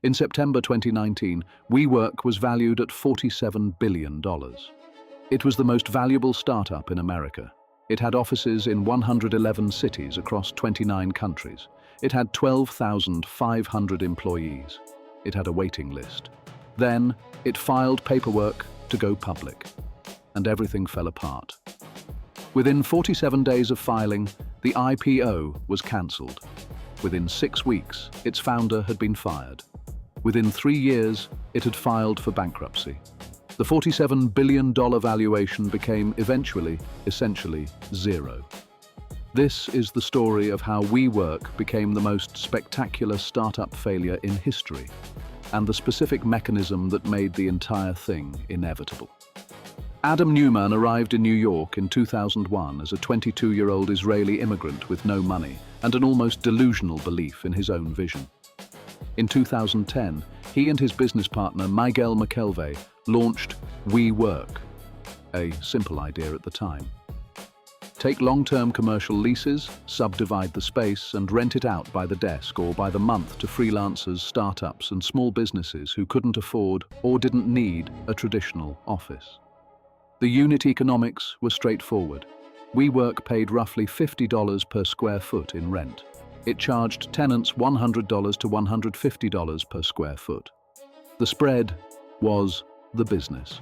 In September 2019, WeWork was valued at $47 billion. It was the most valuable startup in America. It had offices in 111 cities across 29 countries. It had 12,500 employees. It had a waiting list. Then, it filed paperwork to go public, and everything fell apart. Within 47 days of filing, the IPO was cancelled. Within 6 weeks, its founder had been fired. Within 3 years, it had filed for bankruptcy. The $47 billion valuation became essentially zero. This is the story of how WeWork became the most spectacular startup failure in history, and the specific mechanism that made the entire thing inevitable. Adam Neumann arrived in New York in 2001 as a 22-year-old Israeli immigrant with no money and an almost delusional belief in his own vision. In 2010, he and his business partner Miguel McKelvey launched WeWork, a simple idea at the time. Take long-term commercial leases, subdivide the space, and rent it out by the desk or by the month to freelancers, startups, and small businesses who couldn't afford or didn't need a traditional office. The unit economics were straightforward. WeWork paid roughly $50 per square foot in rent. It charged tenants $100 to $150 per square foot. The spread was the business.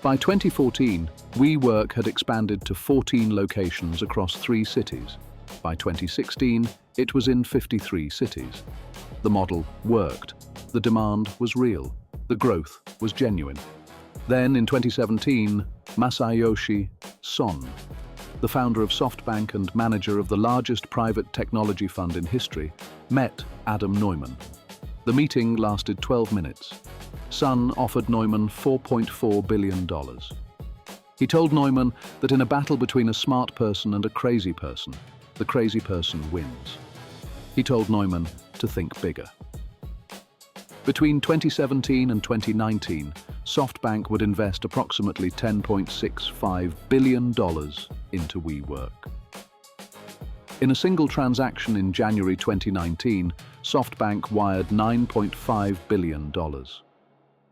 By 2014, WeWork had expanded to 14 locations across 3 cities. By 2016, it was in 53 cities. The model worked. The demand was real. The growth was genuine. Then, in 2017, Masayoshi Son, the founder of SoftBank and manager of the largest private technology fund in history, met Adam Neumann. The meeting lasted 12 minutes. Son offered Neumann $4.4 billion. He told Neumann that in a battle between a smart person and a crazy person, the crazy person wins. He told Neumann to think bigger. Between 2017 and 2019, SoftBank would invest approximately $10.65 billion into WeWork. In a single transaction in January 2019, SoftBank wired $9.5 billion.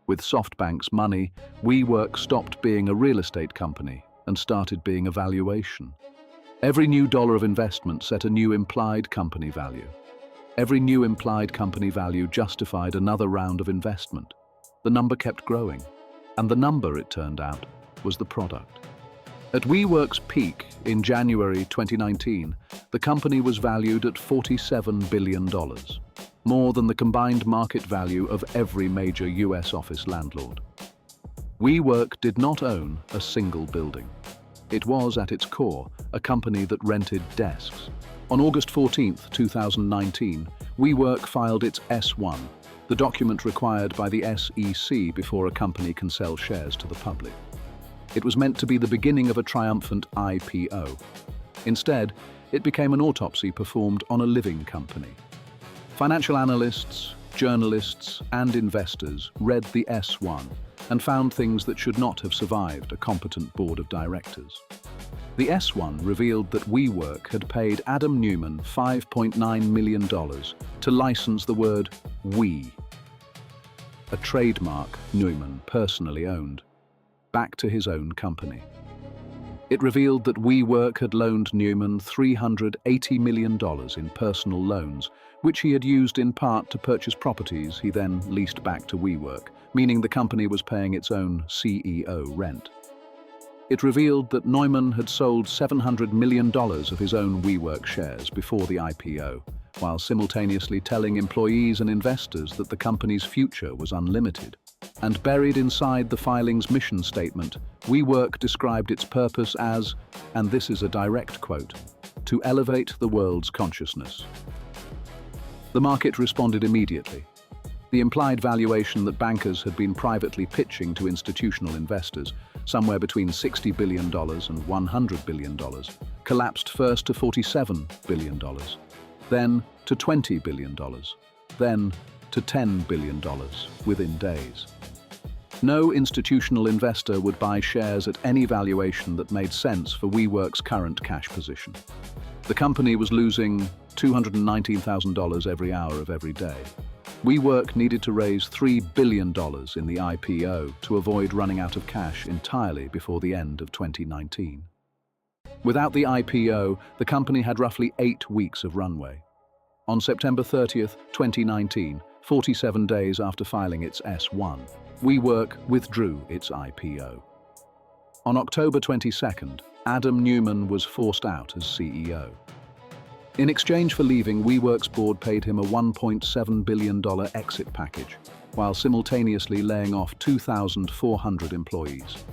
With SoftBank's money, WeWork stopped being a real estate company and started being a valuation. Every new dollar of investment set a new implied company value. Every new implied company value justified another round of investment. The number kept growing, and the number, it turned out, was the product. At WeWork's peak in January 2019, the company was valued at $47 billion, more than the combined market value of every major US office landlord. WeWork did not own a single building. It was, at its core, a company that rented desks. On August 14, 2019, WeWork filed its S-1, the document required by the SEC before a company can sell shares to the public. It was meant to be the beginning of a triumphant IPO. Instead, it became an autopsy performed on a living company. Financial analysts, journalists, and investors read the S-1 and found things that should not have survived a competent board of directors. The S-1 revealed that WeWork had paid Adam Neumann $5.9 million to license the word "we," a trademark Neumann personally owned, back to his own company. It revealed that WeWork had loaned Neumann $380 million in personal loans, which he had used in part to purchase properties he then leased back to WeWork, meaning the company was paying its own CEO rent. It revealed that Neumann had sold $700 million of his own WeWork shares before the IPO, while simultaneously telling employees and investors that the company's future was unlimited. And buried inside the filing's mission statement, WeWork described its purpose as, and this is a direct quote, "to elevate the world's consciousness." The market responded immediately. The implied valuation that bankers had been privately pitching to institutional investors, somewhere between $60 billion and $100 billion, collapsed first to $47 billion, then to $20 billion, then to $10 billion within days. No institutional investor would buy shares at any valuation that made sense for WeWork's current cash position. The company was losing $219,000 every hour of every day. WeWork needed to raise $3 billion in the IPO to avoid running out of cash entirely before the end of 2019. Without the IPO, the company had roughly 8 weeks of runway. On September 30th, 2019, 47 days after filing its S-1, WeWork withdrew its IPO. On October 22nd, Adam Neumann was forced out as CEO. In exchange for leaving, WeWork's board paid him a $1.7 billion exit package, while simultaneously laying off 2,400 employees.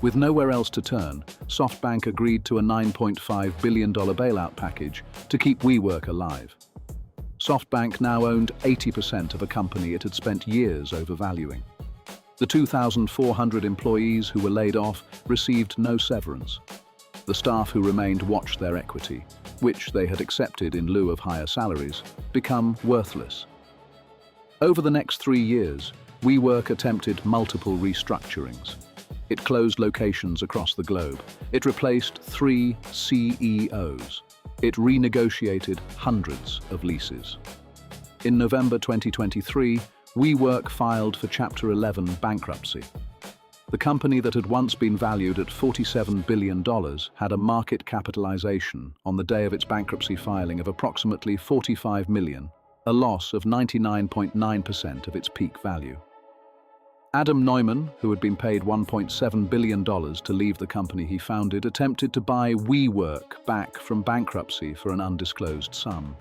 With nowhere else to turn, SoftBank agreed to a $9.5 billion bailout package to keep WeWork alive. SoftBank now owned 80% of a company it had spent years overvaluing. The 2,400 employees who were laid off received no severance. The staff who remained watched their equity, which they had accepted in lieu of higher salaries, become worthless. Over the next 3 years, WeWork attempted multiple restructurings. It closed locations across the globe. It replaced 3 CEOs. It renegotiated hundreds of leases. In November 2023, WeWork filed for Chapter 11 bankruptcy. The company that had once been valued at $47 billion had a market capitalization on the day of its bankruptcy filing of approximately $45 million, a loss of 99.9% of its peak value. Adam Neumann, who had been paid $1.7 billion to leave the company he founded, attempted to buy WeWork back from bankruptcy for an undisclosed sum.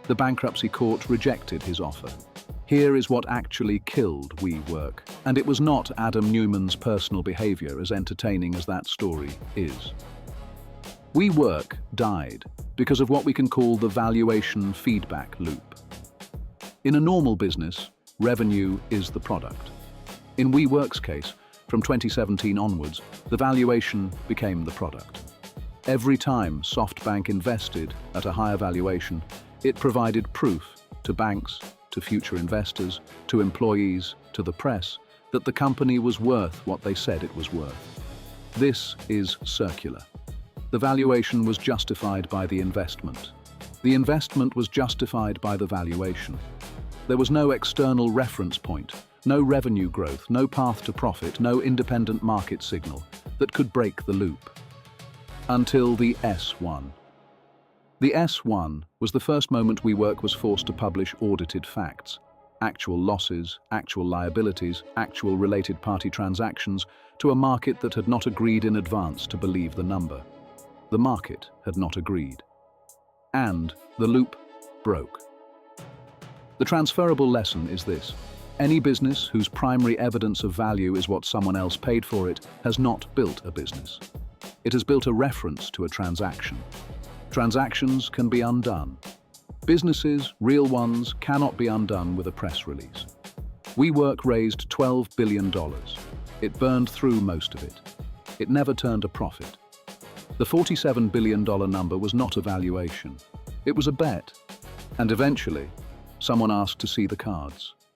The bankruptcy court rejected his offer. Here is what actually killed WeWork, and it was not Adam Neumann's personal behavior, as entertaining as that story is. WeWork died because of what we can call the valuation feedback loop. In a normal business, revenue is the product. In WeWork's case, from 2017 onwards, the valuation became the product. Every time SoftBank invested at a higher valuation, it provided proof to banks, to future investors, to employees, to the press, that the company was worth what they said it was worth. This is circular. The valuation was justified by the investment. The investment was justified by the valuation. There was no external reference point, no revenue growth, no path to profit, no independent market signal that could break the loop. Until the S-1. The S-1 was the first moment WeWork was forced to publish audited facts, actual losses, actual liabilities, actual related party transactions, to a market that had not agreed in advance to believe the number. The market had not agreed. And the loop broke. The transferable lesson is this: any business whose primary evidence of value is what someone else paid for it has not built a business. It has built a reference to a transaction. Transactions can be undone. Businesses, real ones, cannot be undone with a press release. WeWork raised $12 billion. It burned through most of it. It never turned a profit. The $47 billion number was not a valuation. It was a bet. And eventually, someone asked to see the cards.